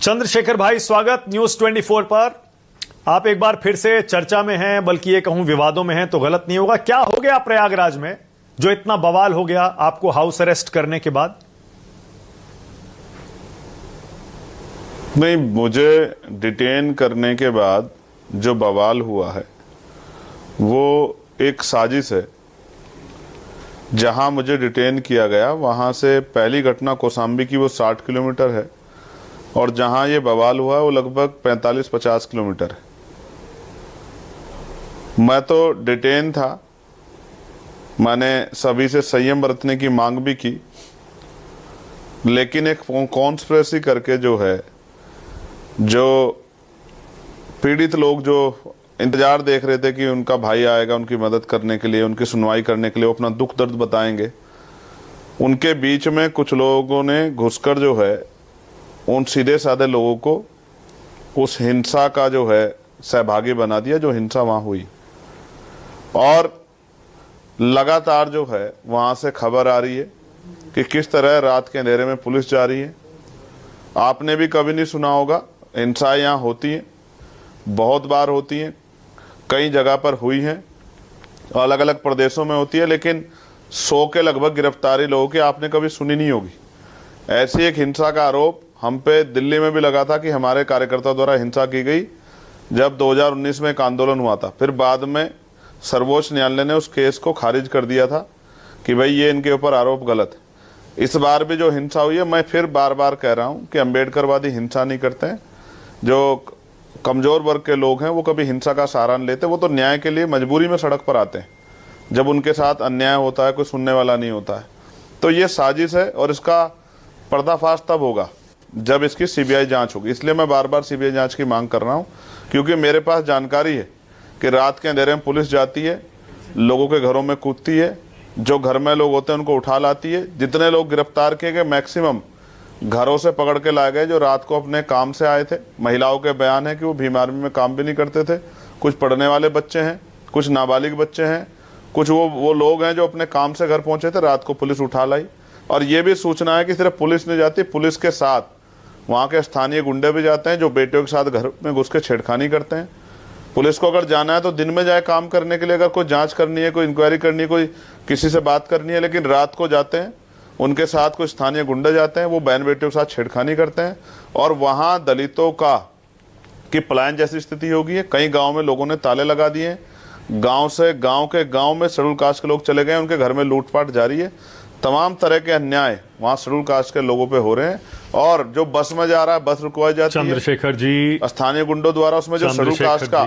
चंद्रशेखर भाई, स्वागत न्यूज 24 पर। आप एक बार फिर से चर्चा में हैं, बल्कि ये कहूं विवादों में हैं तो गलत नहीं होगा। क्या हो गया प्रयागराज में जो इतना बवाल हो गया आपको हाउस अरेस्ट करने के बाद? नहीं, मुझे डिटेन करने के बाद जो बवाल हुआ है वो एक साजिश है। जहां मुझे डिटेन किया गया वहां से पहली घटना कौसाम्बी की वो 60 किलोमीटर है और जहां ये बवाल हुआ वो लगभग 45-50 किलोमीटर है। मैं तो डिटेन था, मैंने सभी से संयम बरतने की मांग भी की, लेकिन एक कॉन्स्पिरेसी करके जो है, जो पीड़ित लोग जो इंतजार देख रहे थे कि उनका भाई आएगा उनकी मदद करने के लिए, उनकी सुनवाई करने के लिए, वो अपना दुख दर्द बताएंगे, उनके बीच में कुछ लोगों ने घुसकर जो है उन सीधे साधे लोगों को उस हिंसा का जो है सहभागी बना दिया जो हिंसा वहां हुई। और लगातार जो है वहां से खबर आ रही है कि किस तरह रात के अंधेरे में पुलिस जा रही है। आपने भी कभी नहीं सुना होगा, हिंसा यहाँ होती है, बहुत बार होती है, कई जगह पर हुई है, अलग अलग प्रदेशों में होती है, लेकिन 100 के लगभग गिरफ्तारी लोगों की आपने कभी सुनी नहीं होगी। ऐसी एक हिंसा का आरोप हम पे दिल्ली में भी लगा था कि हमारे कार्यकर्ताओं द्वारा हिंसा की गई, जब 2019 में एक आंदोलन हुआ था। फिर बाद में सर्वोच्च न्यायालय ने उस केस को खारिज कर दिया था कि भाई ये इनके ऊपर आरोप गलत है। इस बार भी जो हिंसा हुई है, मैं फिर बार बार कह रहा हूँ कि अम्बेडकरवादी हिंसा नहीं करते हैं। जो कमजोर वर्ग के लोग हैं वो कभी हिंसा का सहारा नहीं लेते, वो तो न्याय के लिए मजबूरी में सड़क पर आते हैं जब उनके साथ अन्याय होता है, कोई सुनने वाला नहीं होता है। तो ये साजिश है और इसका पर्दाफाश तब होगा जब इसकी सीबीआई जांच होगी। इसलिए मैं बार बार सीबीआई जांच की मांग कर रहा हूं, क्योंकि मेरे पास जानकारी है कि रात के अंधेरे में पुलिस जाती है, लोगों के घरों में कूदती है, जो घर में लोग होते हैं उनको उठा लाती है। जितने लोग गिरफ्तार किए गए मैक्सिमम घरों से पकड़ के लाए गए जो रात को अपने काम से आए थे। महिलाओं के बयान है कि वो भीम आर्मी में काम भी नहीं करते थे। कुछ पढ़ने वाले बच्चे हैं, कुछ नाबालिग बच्चे हैं, कुछ वो लोग हैं जो अपने काम से घर पहुंचे थे, रात को पुलिस उठा लाई। और ये भी सूचना है कि सिर्फ पुलिस नहीं जाती, पुलिस के साथ वहाँ के स्थानीय गुंडे भी जाते हैं जो बेटियों के साथ घर में घुस के छेड़खानी करते हैं। पुलिस को अगर जाना है तो दिन में जाए काम करने के लिए, अगर कोई जांच करनी है, कोई इंक्वायरी करनी है, कोई किसी से बात करनी है, लेकिन रात को जाते हैं, उनके साथ कुछ स्थानीय गुंडे जाते हैं, वो बहन बेटियों के साथ छेड़खानी करते हैं और वहाँ दलितों की पलायन जैसी स्थिति हो गई है। कई गाँव में लोगों ने ताले लगा दिए हैं, गाँव से गाँव में शेड्यूल कास्ट के लोग चले गए, उनके घर में लूटपाट जारी है। तमाम तरह के अन्याय वहाँ शेड्यूल कास्ट के लोगों पे हो रहे हैं। और जो बस में जा रहा है, बस रुकवाई जाती है चंद्रशेखर जी, स्थानीय गुंडों द्वारा, उसमें जो शेड्यूल कास्ट का